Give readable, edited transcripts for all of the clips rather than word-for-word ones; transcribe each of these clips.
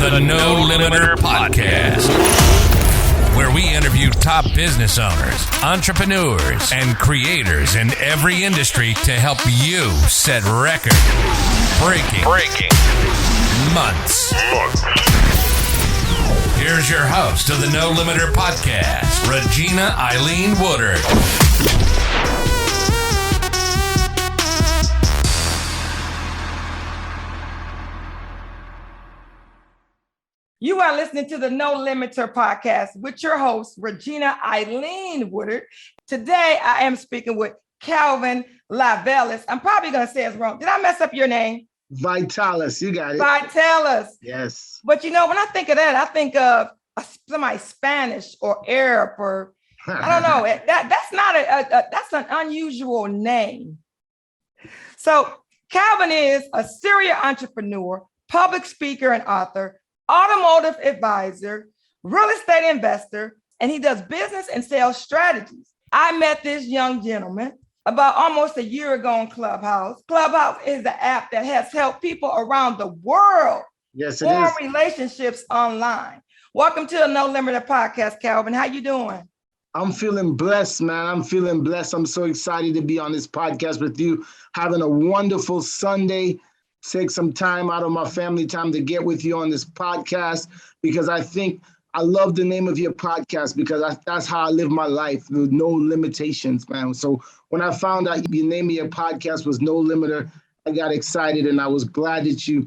the No Limiter Podcast, where we interview top business owners, entrepreneurs, and creators in every industry to help you set record-breaking months. Here's your host of the No Limiter Podcast, Regina Eileen Woodard. You are listening to the No Limiter Podcast with your host, Regina Eileen Woodard. Today, I am speaking with Kalvin Vitalis. I'm probably going to say it wrong. Did I mess up your name? Vitalis, you got it. Vitalis. Yes. But you know, when I think of that, I think of somebody Spanish or Arab or I don't know. That's not that's an unusual name. So Kalvin is a serial entrepreneur, public speaker and author, automotive advisor, real estate investor, and he does business and sales strategies. I met this young gentleman about almost a year ago on Clubhouse. Clubhouse is the app that has helped people around the world form relationships online. Welcome to the No Limiter Podcast, Kalvin. How you doing? I'm feeling blessed, man. I'm feeling blessed. I'm so excited to be on this podcast with you, having a wonderful Sunday. Take some time out of my family time to get with you on this podcast because I love the name of your podcast because that's how I live my life with no limitations, man. So when I found out the name of your podcast was No Limiter, I got excited and I was glad that you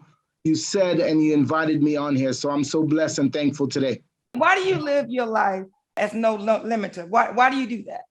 said and you invited me on here. So I'm so blessed and thankful today. Why do you live your life as no limiter? Why do you do that?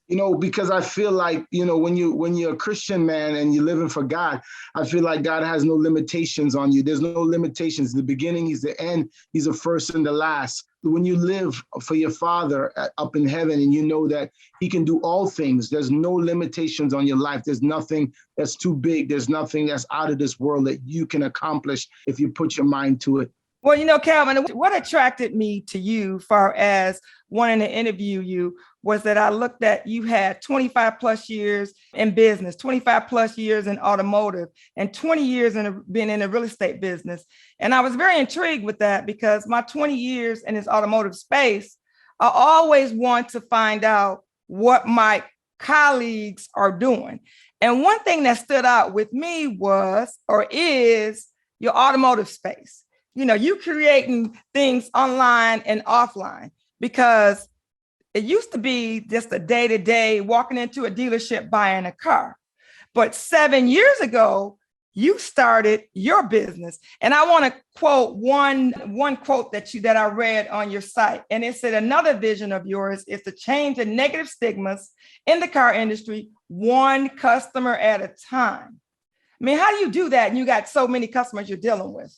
You know, because I feel like, you know, when you're a Christian, man, and you're living for God, I feel like God has no limitations on you. There's no limitations. The beginning, he's the end. He's the first and the last. When you live for your Father up in heaven and you know that he can do all things, there's no limitations on your life. There's nothing that's too big. There's nothing that's out of this world that you can accomplish if you put your mind to it. Well, you know, Kalvin, what attracted me to you far as wanting to interview you was that I looked at you had 25 plus years in business, 25 plus years in automotive, and 20 years being in the real estate business. And I was very intrigued with that because my 20 years in this automotive space, I always want to find out what my colleagues are doing. And one thing that stood out with me was, or is, your automotive space. You know, you creating things online and offline because it used to be just a day-to-day walking into a dealership buying a car. But 7 years ago, you started your business. And I want to quote one quote that I read on your site. And it said, another vision of yours is to change the negative stigmas in the car industry, one customer at a time. I mean, how do you do that? And you got so many customers you're dealing with.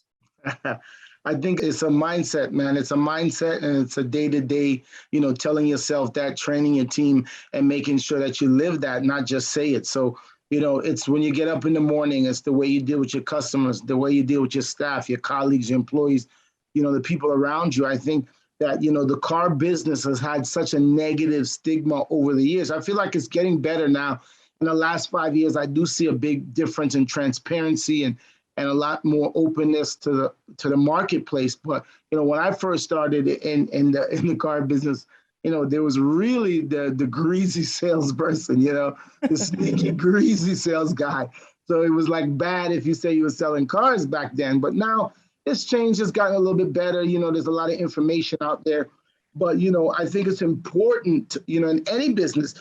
I think it's a mindset, man. It's a mindset and it's a day-to-day, you know, telling yourself that, training your team and making sure that you live that, not just say it. So, you know, it's when you get up in the morning, it's the way you deal with your customers, the way you deal with your staff, your colleagues, your employees, you know, the people around you. I think that, you know, the car business has had such a negative stigma over the years. I feel like it's getting better now. In the last 5 years, I do see a big difference in transparency and a lot more openness to the marketplace. But, you know, when I first started in the car business, you know, there was really the greasy salesperson, you know, the sneaky, greasy sales guy. So it was like bad if you say you were selling cars back then. But now it's changed, it's gotten a little bit better. You know, there's a lot of information out there. But, you know, I think it's important, you know, in any business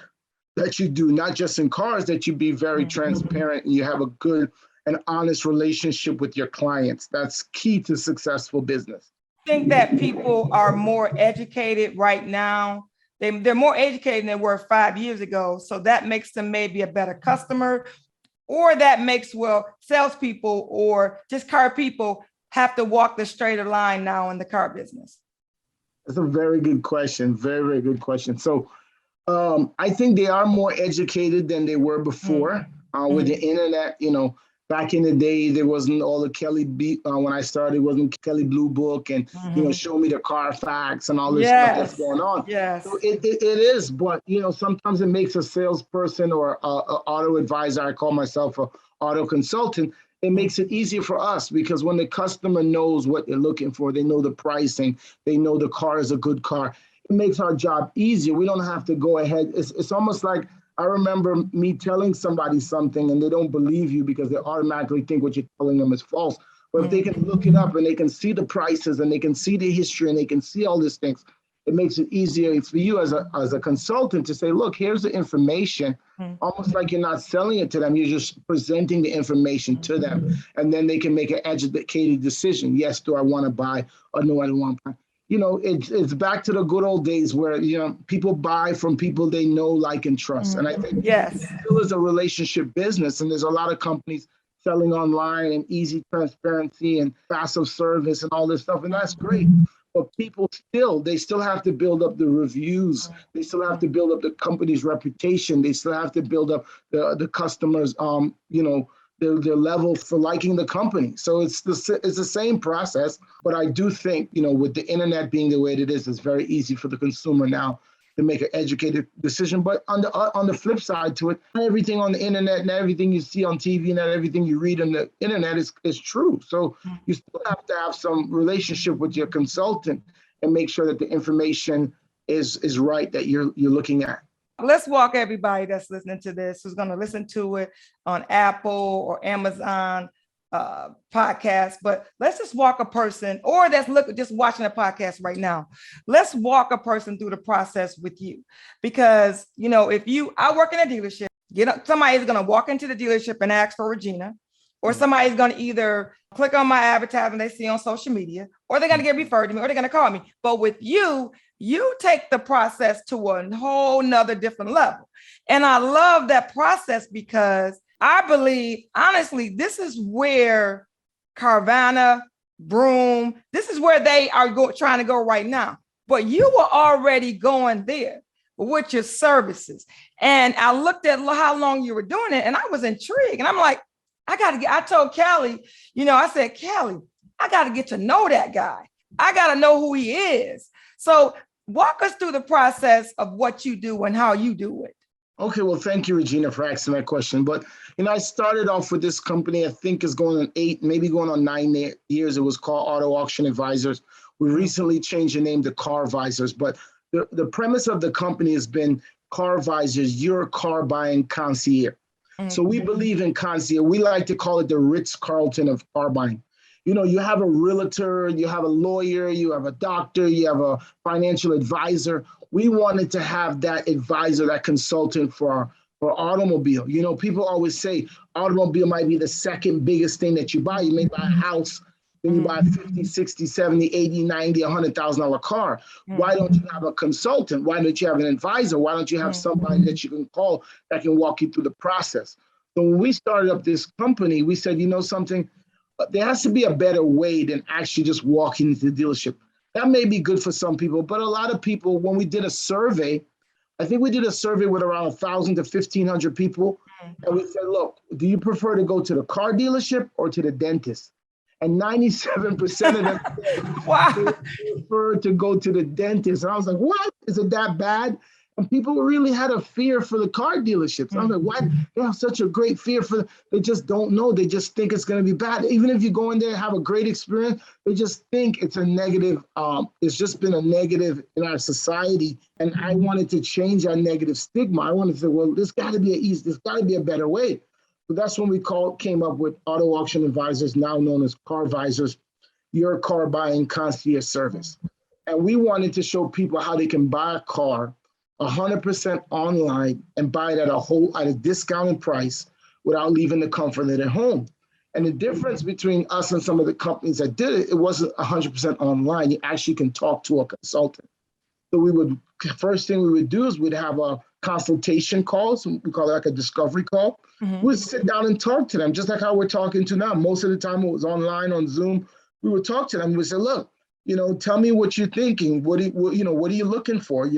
that you do, not just in cars, that you be very transparent and you have a good an honest relationship with your clients. That's key to successful business. I think that people are more educated right now. They're more educated than they were 5 years ago. So that makes them maybe a better customer, or that makes, well, salespeople or just car people have to walk the straighter line now in the car business. That's a very good question. Very, very good question. So I think they are more educated than they were before with the internet. You know, back in the day, there wasn't all the Kelly when I started, wasn't Kelly Blue Book and, you know, show me the Carfax and all this stuff that's going on. Yes. So it is, but, you know, sometimes it makes a salesperson or an auto advisor, I call myself an auto consultant, it makes it easier for us because when the customer knows what they're looking for, they know the pricing, they know the car is a good car. It makes our job easier. We don't have to go ahead. It's almost like I remember me telling somebody something and they don't believe you because they automatically think what you're telling them is false. But if they can look it up and they can see the prices and they can see the history and they can see all these things, it makes it easier for you as a consultant to say, look, here's the information, almost like you're not selling it to them. You're just presenting the information to them. And then they can make an educated decision. Yes, do I want to buy or no, I don't want to buy. It's back to the good old days where, people buy from people they know, like, and trust. And I think it still is a relationship business. And there's a lot of companies selling online and easy transparency and passive service and all this stuff. And that's great. But people they still have to build up the reviews. They still have to build up the company's reputation. They still have to build up the customers, their level for liking the company. So it's the same process. But I do think, with the internet being the way it is, it's very easy for the consumer now to make an educated decision. But on the flip side to it, not everything on the internet and everything you see on TV and everything you read on the internet is true. So you still have to have some relationship with your consultant and make sure that the information is right that you're looking at. Let's walk everybody that's listening to this, who's going to listen to it on Apple or Amazon podcast, but let's just walk a person, or that's just watching a podcast right now. Let's walk a person through the process with you, because I work in a dealership. Somebody's going to walk into the dealership and ask for Regina, or somebody's going to either click on my advertisement they see on social media, or they're going to get referred to me, or they're going to call me. But with you take the process to a whole nother different level. And I love that process because I believe, honestly, this is where Carvana, Broom, this is where they are trying to go right now. But you were already going there with your services. And I looked at how long you were doing it, and I was intrigued. And I'm like, I told Callie, I said, Callie, I got to get to know that guy. I got to know who he is. So walk us through the process of what you do and how you do it. Okay, well, thank you, Regina, for asking that question. But, I started off with this company, I think is going on 8, maybe going on 9 years. It was called Auto Auction Advisors. We recently changed the name to Carvisors. But the premise of the company has been Carvisors, your car buying concierge. So we believe in concierge. We like to call it the Ritz-Carlton of car buying. You have a realtor, you have a lawyer, you have a doctor, you have a financial advisor. We wanted to have that advisor, that consultant for automobile. People always say automobile might be the second biggest thing that you buy. You may buy a house, then you buy a 50, 60, 70, 80, 90, $100,000 car. Why don't you have a consultant? Why don't you have an advisor? Why don't you have somebody that you can call that can walk you through the process? So when we started up this company, we said, something, there has to be a better way than actually just walking into the dealership. That may be good for some people, but a lot of people, when we did a survey, I think we did a survey with around 1,000 to 1,500 people. And we said, look, do you prefer to go to the car dealership or to the dentist? And 97% of them said, wow, they prefer to go to the dentist. And I was like, what? Is it that bad? And people really had a fear for the car dealerships. I'm like, why? They have such a great fear they just don't know. They just think it's going to be bad. Even if you go in there and have a great experience, they just think it's a negative. It's just been a negative in our society. And I wanted to change that negative stigma. I wanted to say, well, there's got to be a better way. So that's when we came up with Auto Auction Advisors, now known as Carvisors, your car buying concierge service. And we wanted to show people how they can buy a car 100% online and buy it at a discounted price without leaving the comfort of their home. And the difference between us and some of the companies that did it, it wasn't 100% online. You actually can talk to a consultant. So first thing we would do is we'd have a consultation call. So we call it like a discovery call. We'd sit down and talk to them, just like how we're talking to now. Most of the time it was online on Zoom. We would talk to them. We say, look, tell me what you're thinking. What are you looking for?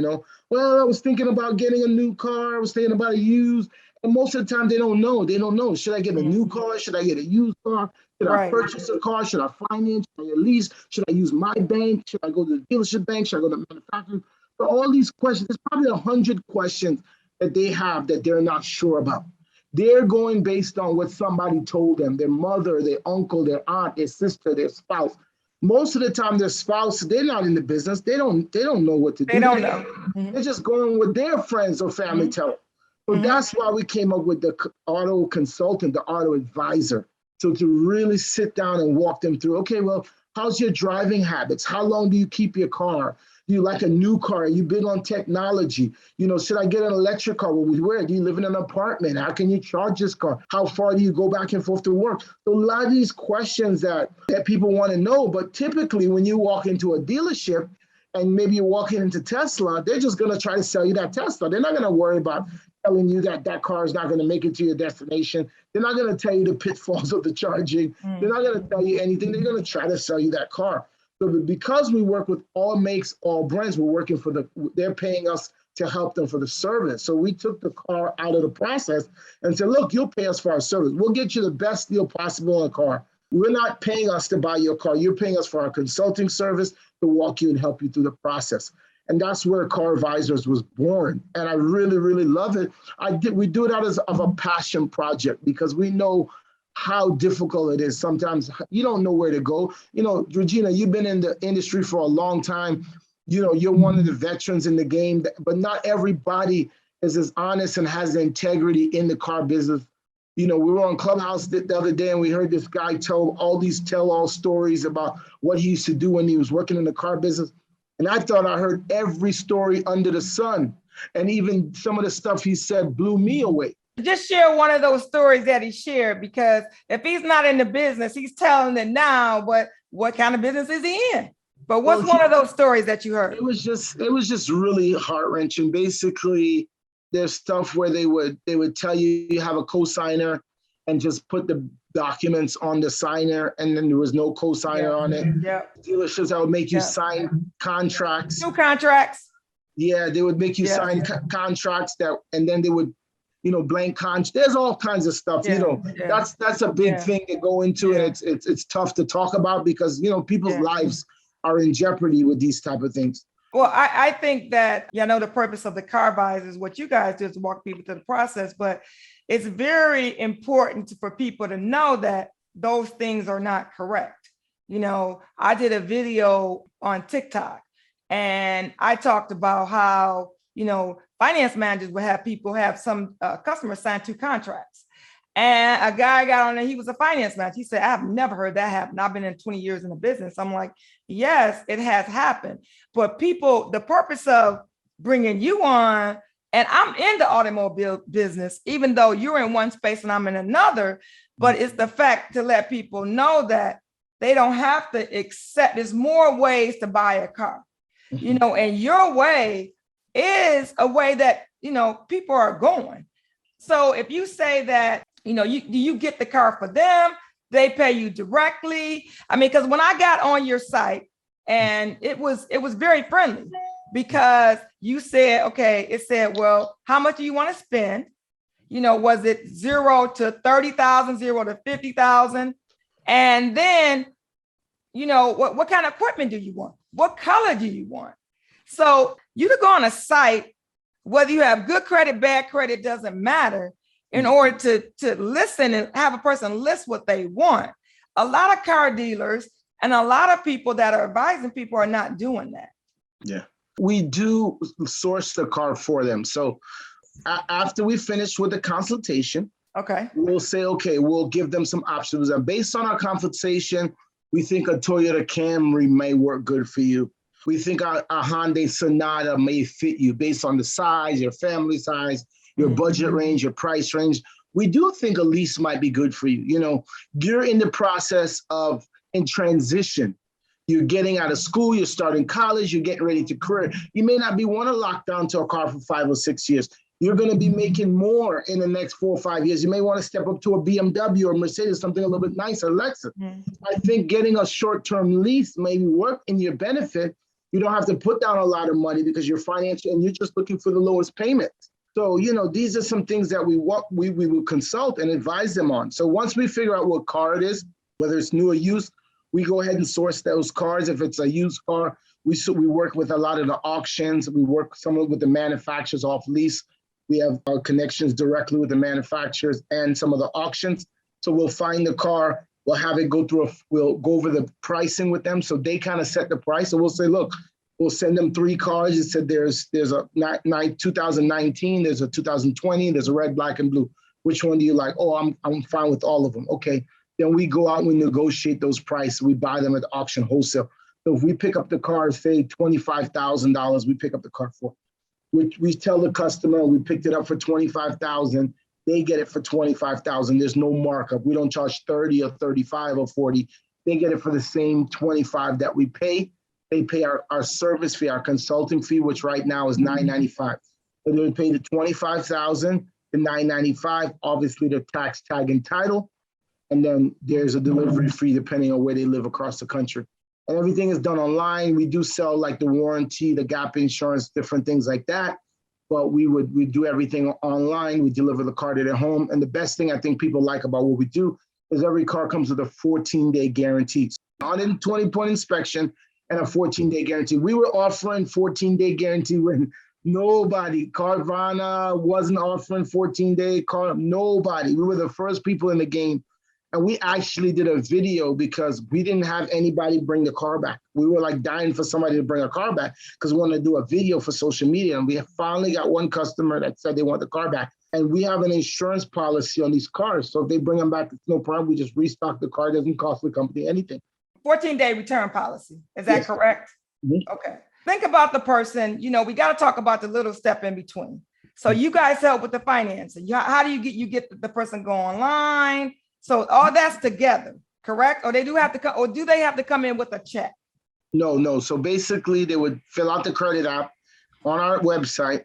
Well, I was thinking about getting a new car. I was thinking about a used. And most of the time they don't know. Should I get a new car? Should I get a used car? Should I purchase a car? Should I finance? Should I lease? Should I use my bank? Should I go to the dealership bank? Should I go to the manufacturer? So all these questions, there's probably 100 questions that they have that they're not sure about. They're going based on what somebody told them, their mother, their uncle, their aunt, their sister, their spouse. Most of the time, their spouse, they're not in the business. They don't know what to do. They don't know. They're just going with their friends or family tell them. So that's why we came up with the auto consultant, the auto advisor. So to really sit down and walk them through, okay, well, how's your driving habits? How long do you keep your car? Do you like a new car? Are you big on technology? Should I get an electric car? Well, where? Do you live in an apartment? How can you charge this car? How far do you go back and forth to work? So a lot of these questions that people want to know, but typically when you walk into a dealership and maybe you're walking into Tesla, they're just going to try to sell you that Tesla. They're not going to worry about telling you that car is not going to make it to your destination. They're not going to tell you the pitfalls of the charging. They're not going to tell you anything. They're going to try to sell you that car. So because we work with all makes, all brands, we're working they're paying us to help them for the service. So we took the car out of the process and said, look, you'll pay us for our service. We'll get you the best deal possible on a car. We're not paying us to buy your car. You're paying us for our consulting service to walk you and help you through the process. And that's where Car Advisors was born. And I really, really love it. We do it out of a passion project because we know how difficult it is. Sometimes you don't know where to go. Regina, you've been in the industry for a long time. You're one of the veterans in the game, but not everybody is as honest and has the integrity in the car business. We were on Clubhouse the other day and we heard this guy tell all stories about what he used to do when he was working in the car business. And I thought I heard every story under the sun. And even some of the stuff he said blew me away. Just share one of those stories that he shared, because if he's not in the business, he's telling it now, but what kind of business is he in? But what's one of those stories that you heard? It was just really heart-wrenching. Basically, there's stuff where they would tell you have a co-signer and just put the documents on the signer, and then there was no co-signer on it. Yeah. Dealerships that would make you sign contracts. New contracts. Yeah, they would make you sign contracts and then they would, blank contracts. There's all kinds of stuff. That's a big thing to go into, and it's tough to talk about because people's lives are in jeopardy with these type of things. Well, I think that the purpose of the Car Advisors is what you guys do is walk people through the process, but it's very important for people to know that those things are not correct. I did a video on TikTok and I talked about how, finance managers would have people have some customers sign 2 contracts. And a guy got on there, he was a finance manager. He said, I've never heard that happen. I've been in 20 years in the business. I'm like, yes, it has happened. But people, the purpose of bringing you on, and I'm in the automobile business, even though you're in one space and I'm in another, but it's the fact to let people know that they don't have to accept, there's more ways to buy a car, and your way is a way that, people are going. So if you say that, you get the car for them, they pay you directly. I mean, because when I got on your site, and it was very friendly because you said, okay, it said, well, how much do you want to spend? Was it 0 to 30,000, 0 to 50,000? And then, what kind of equipment do you want? What color do you want? So you could go on a site, whether you have good credit, bad credit, doesn't matter, in order to listen and have a person list what they want. A lot of car dealers and a lot of people that are advising people are not doing that. Yeah, we do source the car for them. So after we finish with the consultation, we'll say, okay, we'll give them some options. And based on our consultation, we think a Toyota Camry may work good for you. We think a Hyundai Sonata may fit you based on the size, your family size, your budget range, your price range. We do think a lease might be good for you. You're in the process of in transition. You're getting out of school, you're starting college, you're getting ready to career. You may not want to lock down to a car for 5 or 6 years. You're going to be making more in the next 4 or 5 years. You may want to step up to a BMW or Mercedes, something a little bit nicer, Lexus. I think getting a short-term lease may work in your benefit. You don't have to put down a lot of money because you're financial and you're just looking for the lowest payment. So, these are some things that we will consult and advise them on. So once we figure out what car it is, whether it's new or used, we go ahead and source those cars. If it's a used car, we work with a lot of the auctions. We work some with the manufacturers off lease. We have our connections directly with the manufacturers and some of the auctions. So we'll find the car, we'll have it go through, we'll go over the pricing with them. So they kind of set the price. So we'll say, look, we'll send them 3 cars. It said there's a 2019, there's a 2020, there's a red, black, and blue. Which one do you like? Oh, I'm fine with all of them. Okay. Then we go out and we negotiate those prices. We buy them at the auction wholesale. So if we pick up the car, say $25,000, we pick up the car for. We tell the customer we picked it up for $25,000. They get it for $25,000. There's no markup. We don't charge 30 or 35 or 40. They get it for the same 25 that we pay. They pay our service fee, our consulting fee, which right now is $995. So they would pay the $25,000, the $995, obviously the tax, tag, and title. And then there's a delivery fee depending on where they live across the country. And everything is done online. We do sell like the warranty, the gap insurance, different things like that. But we do everything online. We deliver the car to their home. And the best thing I think people like about what we do is every car comes with a 14-day guarantee. 120-point inspection and a 14-day guarantee. We were offering 14-day guarantee when nobody, Carvana wasn't offering 14-day nobody. We were the first people in the game. And we actually did a video because we didn't have anybody bring the car back. We were like dying for somebody to bring a car back because we wanted to do a video for social media. And we finally got one customer that said they want the car back. And we have an insurance policy on these cars. So if they bring them back, it's no problem. We just restock the car. It doesn't cost the company anything. 14-day return policy. Is that correct? Mm-hmm. Okay. Think about the person, we got to talk about the little step in between. So you guys help with the financing. How do you get the person go online? So all that's together, correct? Or do they have to come in with a check? No. So basically they would fill out the credit app on our website.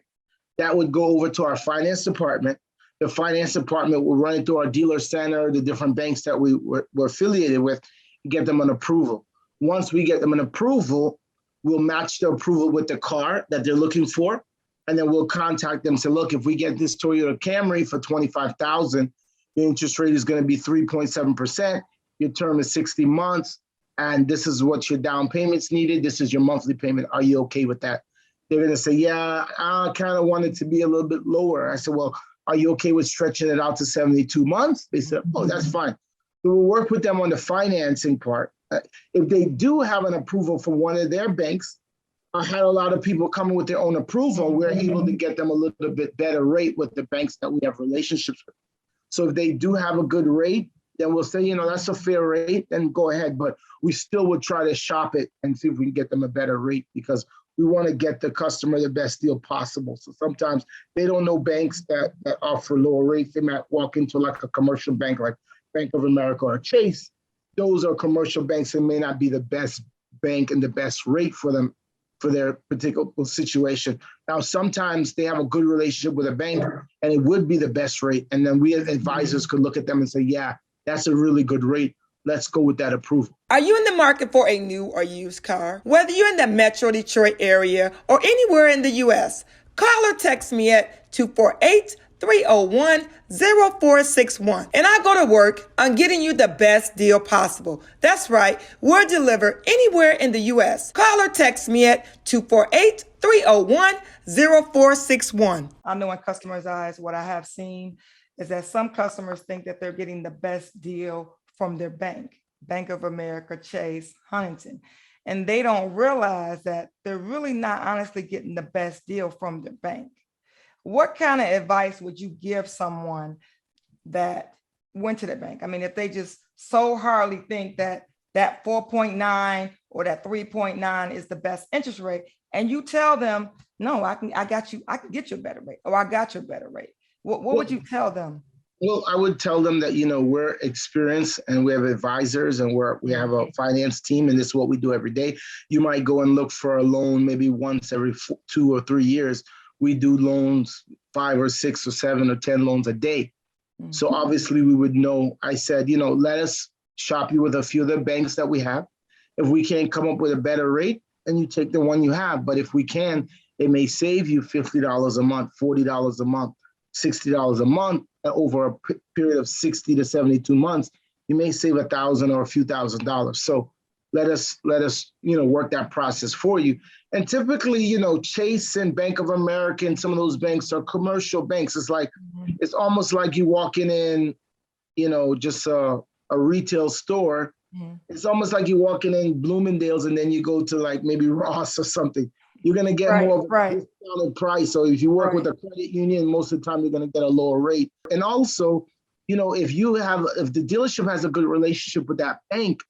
That would go over to our finance department. The finance department will run it through our dealer center, the different banks that we're affiliated with, get them an approval. Once we get them an approval, we'll match the approval with the car that they're looking for. And then we'll contact them and say, look, if we get this Toyota Camry for $25,000, the interest rate is going to be 3.7%. Your term is 60 months. And this is what your down payment's needed. This is your monthly payment. Are you okay with that? They're going to say, yeah, I kind of want it to be a little bit lower. I said, well, are you okay with stretching it out to 72 months? They said, oh, that's fine. So we'll work with them on the financing part. If they do have an approval from one of their banks, I had a lot of people coming with their own approval. We're able to get them a little bit better rate with the banks that we have relationships with. So if they do have a good rate, then we'll say, that's a fair rate, then go ahead. But we still would try to shop it and see if we can get them a better rate because we want to get the customer the best deal possible. So sometimes they don't know banks that offer lower rates. They might walk into like a commercial bank like Bank of America or Chase. Those are commercial banks that may not be the best bank and the best rate for them for their particular situation. Now, sometimes they have a good relationship with a bank and it would be the best rate. And then we as advisors could look at them and say, yeah, that's a really good rate. Let's go with that approval. Are you in the market for a new or used car? Whether you're in the Metro Detroit area or anywhere in the U.S., call or text me at 248-301-0461. And I go to work on getting you the best deal possible. That's right. We're delivered anywhere in the U.S. Call or text me at 248-301-0461. I know in customers' eyes, what I have seen is that some customers think that they're getting the best deal from their bank, Bank of America, Chase, Huntington. And they don't realize that they're really not honestly getting the best deal from their bank. What kind of advice would you give someone that went to the bank? I mean, if they just so hardly think that 4.9 or that 3.9 is the best interest rate, and you tell them, no, I can get you a better rate, or I got you a better rate. What would you tell them? Well, I would tell them that, we're experienced and we have advisors and we have a finance team, and this is what we do every day. You might go and look for a loan maybe once every 2 or 3 years. We do loans 5 or 6 or 7 or 10 loans a day. Mm-hmm. So obviously we would know. I said, let us shop you with a few of the banks that we have. If we can't come up with a better rate, then you take the one you have. But if we can, it may save you $50 a month, $40 a month, $60 a month. Over a period of 60 to 72 months, you may save $1,000 or a few $1,000. So let us, work that process for you. And typically, Chase and Bank of America and some of those banks are commercial banks. It's like, it's almost like you walking in, just a retail store. It's almost like you walking in Bloomingdale's and then you go to like maybe Ross or something. You're going to get more of a discounted price. So if you work with a credit union, most of the time you're going to get a lower rate. And also, if the dealership has a good relationship with that bank,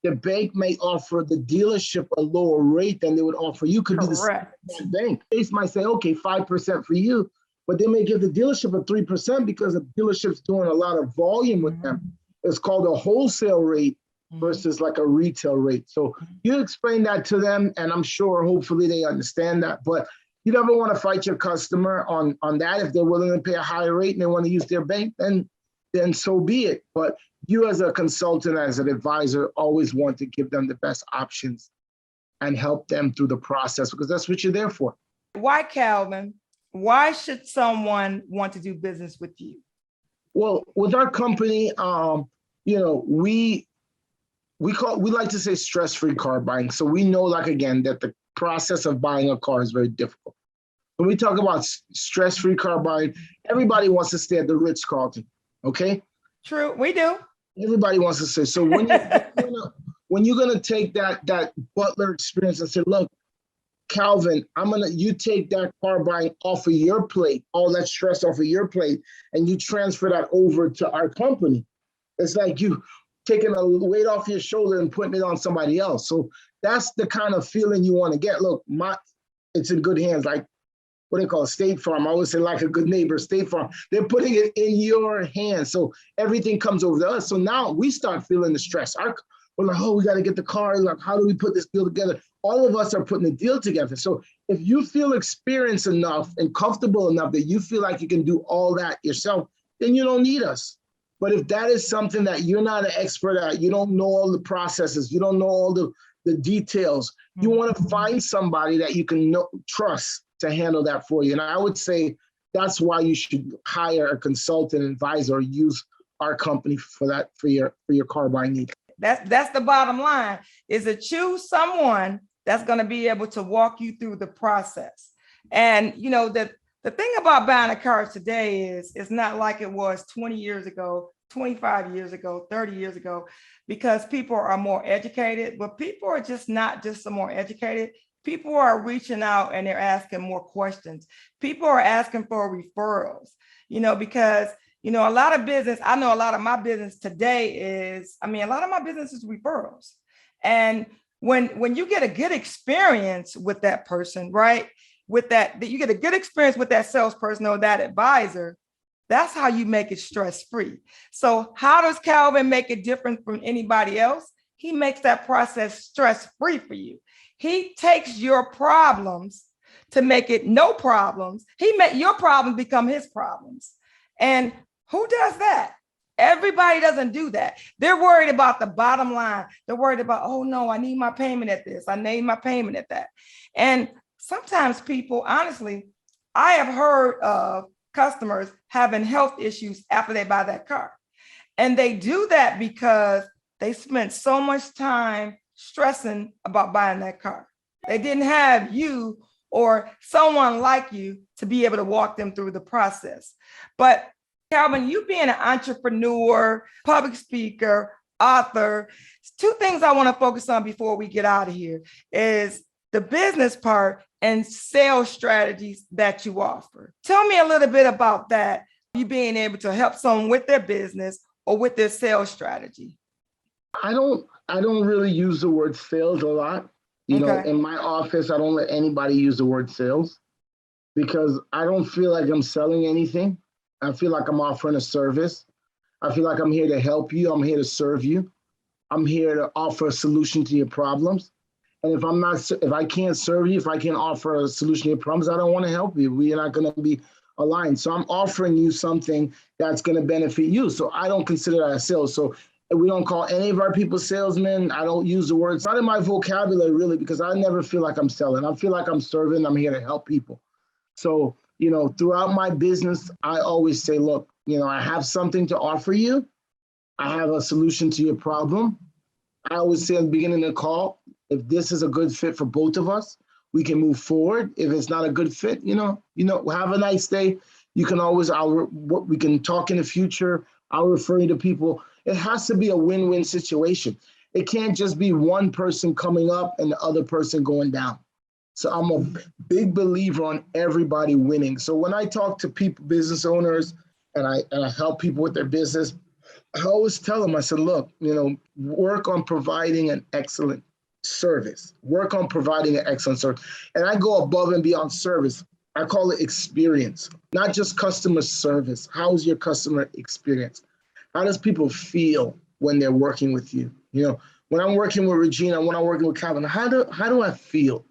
the bank may offer the dealership a lower rate than they would offer you. Could be the same bank. They might say, okay, 5% for you, but they may give the dealership a 3% because the dealership's doing a lot of volume with them. It's called a wholesale rate versus like a retail rate. So you explain that to them, and I'm sure hopefully they understand that. But you never want to fight your customer on that. If they're willing to pay a higher rate and they want to use their bank, then so be it. But you as a consultant, as an advisor, always want to give them the best options and help them through the process, because that's what you're there for. Why, Kalvin? Why should someone want to do business with you? Well, with our company, we like to say stress-free car buying. So we know, like, again, that the process of buying a car is very difficult. When we talk about stress-free car buying, everybody wants to stay at the Ritz-Carlton, okay? True, we do. Everybody wants to stay. So when you're gonna take that butler experience and say, look, Kalvin, you take that car buying off of your plate, all that stress off of your plate, and you transfer that over to our company. It's like you taking a weight off your shoulder and putting it on somebody else. So that's the kind of feeling you want to get. Look, it's in good hands. Like, what they call it, State Farm. I always say, like a good neighbor, State Farm. They're putting it in your hands. So everything comes over to us. So now we start feeling the stress. We're like, oh, we got to get the car. Like, how do we put this deal together? All of us are putting the deal together. So if you feel experienced enough and comfortable enough that you feel like you can do all that yourself, then you don't need us. But if that is something that you're not an expert at, you don't know all the processes, you don't know all the details, you want to find somebody that you can trust to handle that for you. And I would say that's why you should hire a consultant advisor or use our company for that, for your car buying needs. That's the bottom line, is to choose someone that's going to be able to walk you through the process. And the thing about buying a car today is it's not like it was 20 years ago, 25 years ago, 30 years ago, because people are more educated, but people are just not just more educated. People are reaching out and they're asking more questions. People are asking for referrals, because, a lot of business, I know a lot of my business today a lot of my business is referrals. And when you get a good experience with that person, right? You get a good experience with that salesperson or that advisor, that's how you make it stress-free. So how does Kalvin make it different from anybody else? He makes that process stress-free for you. He takes your problems to make it no problems. He make your problems become his problems. And who does that? Everybody doesn't do that. They're worried about the bottom line. They're worried about, oh no, I need my payment at this. I need my payment at that. And sometimes people, honestly, I have heard of customers having health issues after they buy that car. And they do that because they spent so much time stressing about buying that car. They didn't have you or someone like you to be able to walk them through the process. But Kalvin, you being an entrepreneur, public speaker, author, two things I want to focus on before we get out of here is the business part and sales strategies that you offer. Tell me a little bit about that, you being able to help someone with their business or with their sales strategy. I don't really use the word sales a lot. In my office, I don't let anybody use the word sales because I don't feel like I'm selling anything. I feel like I'm offering a service. I feel like I'm here to help you. I'm here to serve you. I'm here to offer a solution to your problems. And if I can't serve you, if I can't offer a solution to your problems, I don't want to help you. We are not going to be aligned. So I'm offering you something that's going to benefit you. So I don't consider that a sales. So we don't call any of our people salesmen. I don't use the word. It's not in my vocabulary really, because I never feel like I'm selling. I feel like I'm serving. I'm here to help people. So, throughout my business, I always say, look, I have something to offer you. I have a solution to your problem. I always say at the beginning of the call, if this is a good fit for both of us, we can move forward. If it's not a good fit, have a nice day. You can always, we can talk in the future. I'll refer you to people. It has to be a win-win situation. It can't just be one person coming up and the other person going down. So I'm a big believer on everybody winning. So when I talk to people, business owners, and I help people with their business, I always tell them, I said, look, work on providing an excellent service. Work on providing an excellent service. And I go above and beyond service. I call it experience, not just customer service. How's your customer experience? How does people feel when they're working with you? When I'm working with Regina, when I'm working with Calvin, how do I feel?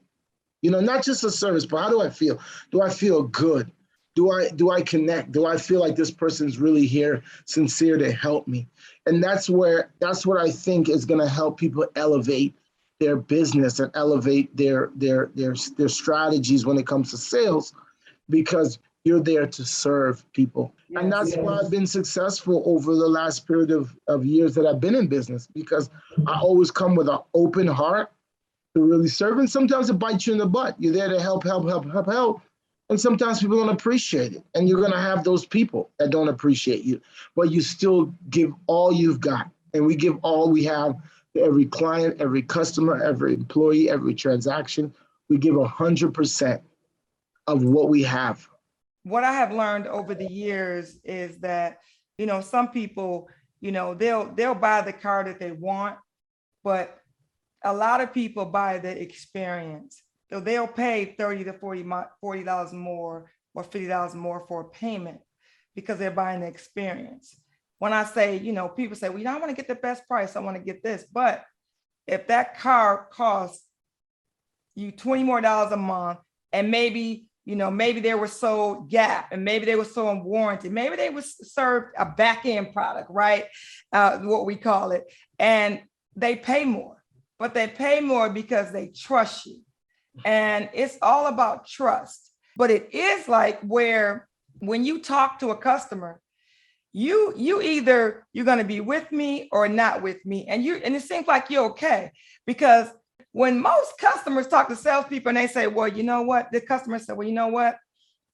Not just a service, but how do I feel? Do I feel good? Do I connect? Do I feel like this person's really here, sincere to help me? And that's what I think is going to help people elevate their business and elevate their strategies when it comes to sales, because you're there to serve people. Yes, and that's why I've been successful over the last period of years that I've been in business, because I always come with an open heart to really serve. And sometimes it bites you in the butt. You're there to help. And sometimes people don't appreciate it. And you're going to have those people that don't appreciate you, but you still give all you've got. And we give all we have to every client, every customer, every employee, every transaction. We give 100% of what we have. What I have learned over the years is that, some people, they'll buy the car that they want, but a lot of people buy the experience. So they'll pay $30 to $40 more or $50 more for a payment because they're buying the experience. When I say, people say, well, I want to get the best price. I want to get this. But if that car costs you $20 more a month, and maybe they were sold Gap, and maybe they were sold in warranty, maybe they was served a back-end product, right? What we call it. And they pay more, but they pay more because they trust you. And it's all about trust. But it is like where when you talk to a customer, you either you're going to be with me or not with me. And it seems like you're okay, because when most customers talk to salespeople and they say, well, you know what? The customer said, well, you know what?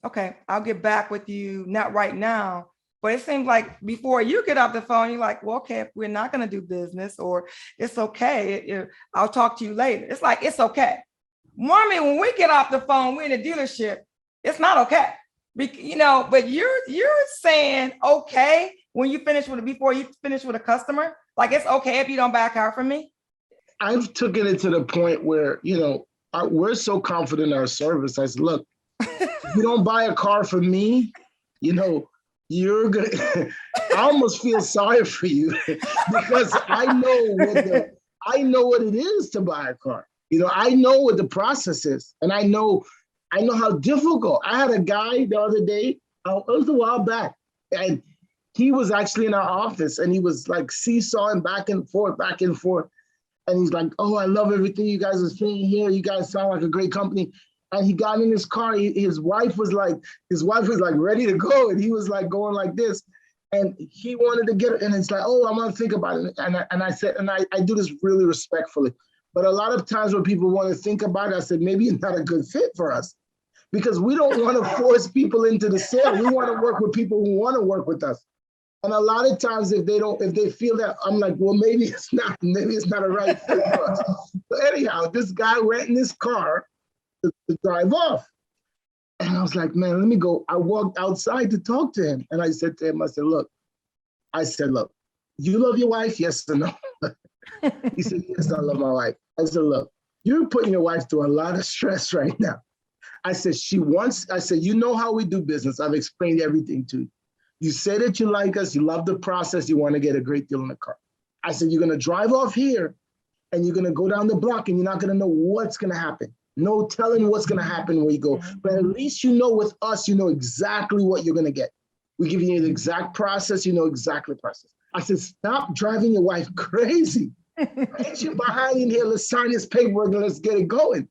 Okay, I'll get back with you, not right now. But it seems like before you get off the phone, you're like, well, okay, if we're not going to do business, or it's okay, I'll talk to you later. It's like, it's okay. Normally, when we get off the phone, we're in a dealership, it's not okay. But you're saying okay when you finish before you finish with a customer, like it's okay if you don't buy a car from me. I've taken it to the point where, we're so confident in our service. I said, look, if you don't buy a car from me, you're going to, I almost feel sorry for you because I know what it is to buy a car. I know what the process is, and I know how difficult. I had a guy the other day, it was a while back, and he was actually in our office, and he was like seesawing back and forth. And he's like, oh, I love everything you guys are saying here. You guys sound like a great company. And he got in his car. His wife was like ready to go. And he was like going like this. And he wanted to get it. And it's like, oh, I'm going to think about it. And I said, and I do this really respectfully. But a lot of times when people want to think about it, I said, maybe it's not a good fit for us, because we don't want to force people into the sale. We want to work with people who want to work with us. And a lot of times if they feel that, I'm like, well, maybe it's not a right fit for us. So anyhow, this guy went in his car to drive off. And I was like, man, let me go. I walked outside to talk to him. And I said to him, I said, look, you love your wife? Yes or no? He said, yes, I love my wife. I said, look, you're putting your wife through a lot of stress right now. I said, you know how we do business. I've explained everything to you. You say that you like us, you love the process, you want to get a great deal in the car. I said, you're going to drive off here and you're going to go down the block and you're not going to know what's going to happen. No telling what's going to happen where you go. But at least with us, you know exactly what you're going to get. We give you the exact process, you know exactly the process. I said, stop driving your wife crazy. Get you behind in here, let's sign this paperwork and let's get it going.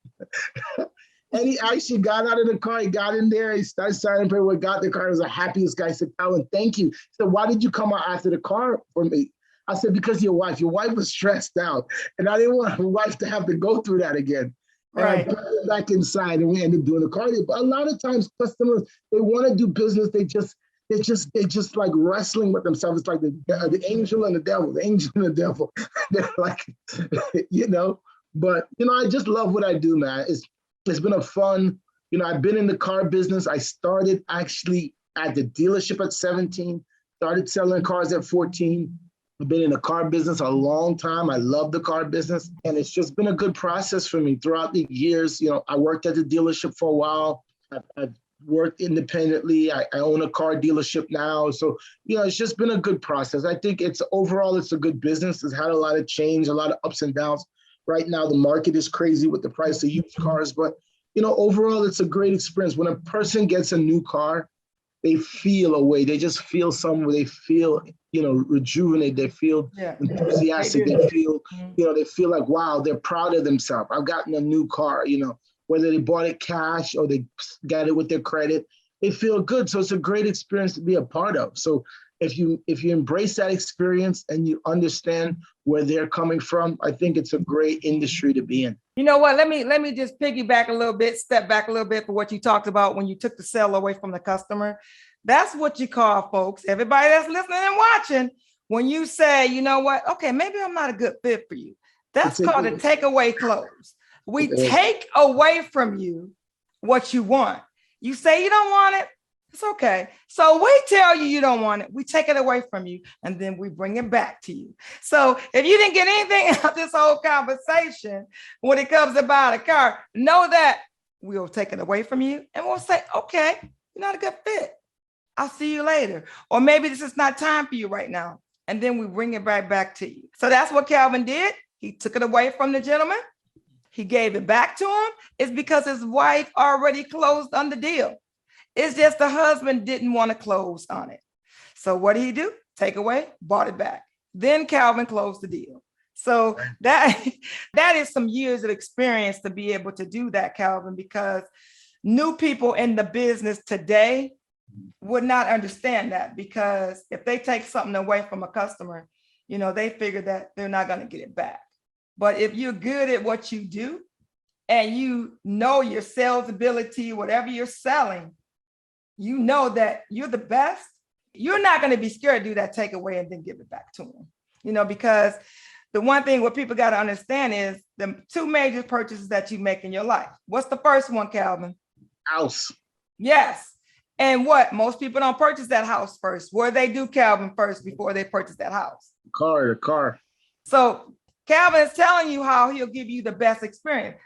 And he actually got out of the car. He got in there. He started signing paperwork, got the car. He was the happiest guy. I said, Kalvin, thank you. He said, why did you come out after the car for me? I said, because your wife was stressed out. And I didn't want my wife to have to go through that again. And I put her back inside and we ended up doing the car deal. But a lot of times customers, they want to do business. They just like wrestling with themselves. It's like the angel and the devil, the angel and the devil. They're like, but I just love what I do, man. It's been a fun, I've been in the car business. I started actually at the dealership at 17, started selling cars at 14. I've been in the car business a long time. I love the car business. And it's just been a good process for me throughout the years. I worked at the dealership for a while. I've worked independently. I own a car dealership now. So, it's just been a good process. I think overall, it's a good business. It's had a lot of change, a lot of ups and downs. Right now, the market is crazy with the price of used cars. But, overall, it's a great experience. When a person gets a new car, they feel a way. They just feel somewhere. They feel, rejuvenated. They feel enthusiastic. They feel, they feel like, wow, they're proud of themselves. I've gotten a new car, whether they bought it cash or they got it with their credit, they feel good. So it's a great experience to be a part of. So if you embrace that experience and you understand where they're coming from, I think it's a great industry to be in. You know what? Let me just piggyback a little bit, step back a little bit for what you talked about when you took the sale away from the customer. That's what you call, folks, everybody that's listening and watching, when you say, you know what? Okay, maybe I'm not a good fit for you. That's called a takeaway close. We take away from you what you want. You say you don't want it. It's okay. So we tell you don't want it. We take it away from you and then we bring it back to you. So if you didn't get anything out of this whole conversation when it comes to buying a car, know that we'll take it away from you and we'll say, okay, you're not a good fit. I'll see you later. Or maybe this is not time for you right now. And then we bring it right back to you. So that's what Kalvin did. He took it away from the gentleman. He gave it back to him. It's because his wife already closed on the deal. It's just the husband didn't want to close on it. So what did he do? Take away, bought it back. Then Kalvin closed the deal. So that is some years of experience to be able to do that, Kalvin, because new people in the business today would not understand that, because if they take something away from a customer, they figure that they're not going to get it back. But if you're good at what you do and your sales ability, whatever you're selling, that you're the best, you're not going to be scared to do that takeaway and then give it back to them. Because the one thing what people got to understand is the two major purchases that you make in your life. What's the first one, Kalvin? House. Yes. And what? Most people don't purchase that house first. What do they do, Kalvin, first before they purchase that house? Car. So Kalvin is telling you how he'll give you the best experience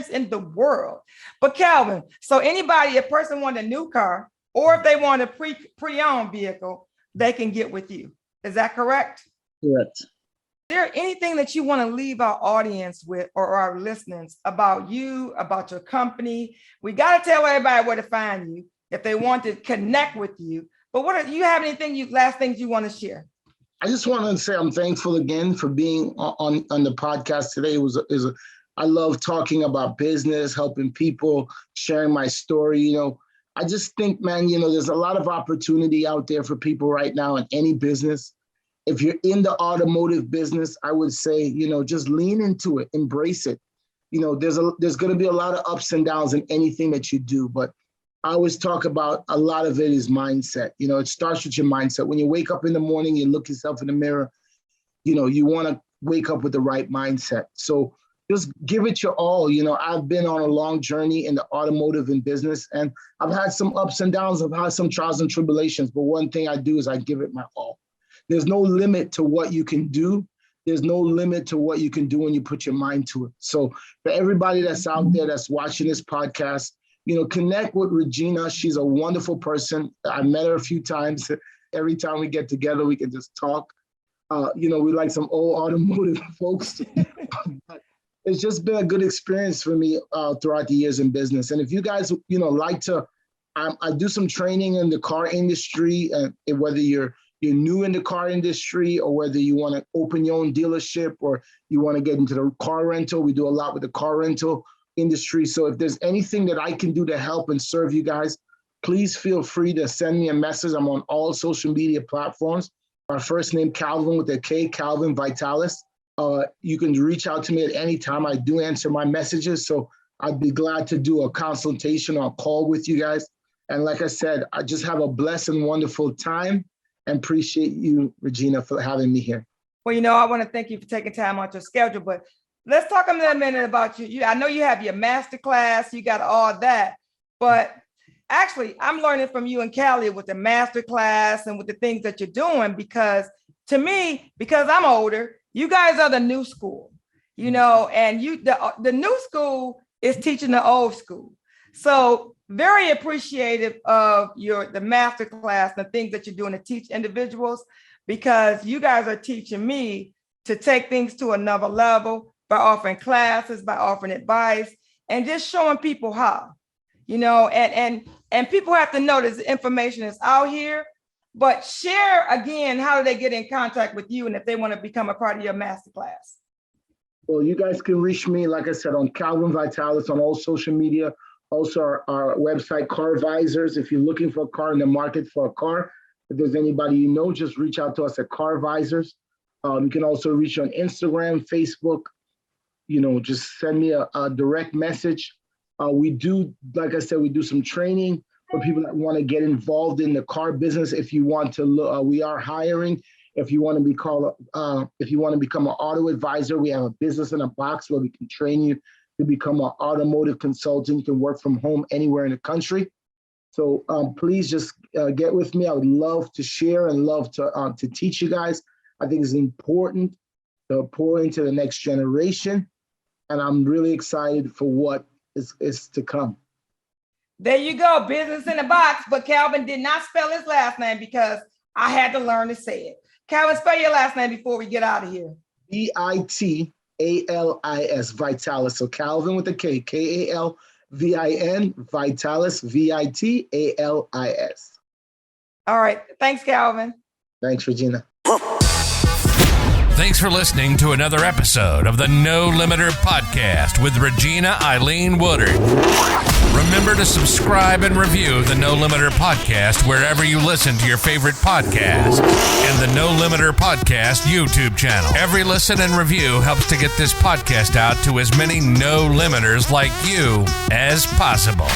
in the world. But Kalvin, so if person want a new car, or if they want a pre-owned vehicle, they can get with you. Is that correct? Correct. Is there anything that you want to leave our audience with or our listeners about you, about your company? We got to tell everybody where to find you if they want to connect with you. But last things you want to share? I just want to say I'm thankful again for being on the podcast today. I love talking about business, helping people, sharing my story. I just think, man, there's a lot of opportunity out there for people right now in any business. If you're in the automotive business, I would say, just lean into it, embrace it. There's going to be a lot of ups and downs in anything that you do, but I always talk about a lot of it is mindset. It starts with your mindset. When you wake up in the morning, you look yourself in the mirror, you want to wake up with the right mindset. So just give it your all. I've been on a long journey in the automotive and business, and I've had some ups and downs. I've had some trials and tribulations, but one thing I do is I give it my all. There's no limit to what you can do. There's no limit to what you can do when you put your mind to it. So for everybody that's out there that's watching this podcast, connect with Regina. She's a wonderful person. I met her a few times. Every time we get together, we can just talk. We like some old automotive folks. It's just been a good experience for me throughout the years in business. And if you guys, like to, I do some training in the car industry, and whether you're new in the car industry or whether you want to open your own dealership or you want to get into the car rental, we do a lot with the car rental industry. So if there's anything that I can do to help and serve you guys, please feel free to send me a message. I'm on all social media platforms. My first name, Kalvin with a K, Kalvin Vitalis. You can reach out to me at any time. I do answer my messages, so I'd be glad to do a consultation or a call with you guys. And like I said, I just have a blessed and wonderful time, and appreciate you, Regina, for having me here. Well, I want to thank you for taking time out your schedule, but let's talk a little minute about you. I know you have your master class, you got all that, but actually I'm learning from you and Callie with the master class and with the things that you're doing, because to me, because I'm older, you guys are the new school, and the new school is teaching the old school. So very appreciative of the master class and the things that you're doing to teach individuals, because you guys are teaching me to take things to another level by offering classes, by offering advice, and just showing people how, and people have to know this information is out here, but share again, how do they get in contact with you and if they want to become a part of your masterclass? Well, you guys can reach me, like I said, on Kalvin Vitalis on all social media. Also, our website, Carvisors. If you're looking for a car in the market for a car, if there's anybody just reach out to us at Carvisors. You can also reach on Instagram, Facebook. Just send me a direct message. We do, like I said, we do some training for people that want to get involved in the car business. If you want to look, we are hiring. If you want to become an auto advisor, we have a business in a box where we can train you to become an automotive consultant. You can work from home anywhere in the country. So please just get with me. I would love to share and love to teach you guys. I think it's important to pour into the next generation. And I'm really excited for what is to come. There you go, business in a box. But Kalvin did not spell his last name because I had to learn to say it. Kalvin, spell your last name before we get out of here. Vitalis, Vitalis. So Kalvin with a K, Kalvin, Vitalis, Vitalis. All right. Thanks, Kalvin. Thanks, Regina. Thanks for listening to another episode of the No Limiter Podcast with Regina Eileen Woodard. Remember to subscribe and review the No Limiter Podcast wherever you listen to your favorite podcast and the No Limiter Podcast YouTube channel. Every listen and review helps to get this podcast out to as many no limiters like you as possible.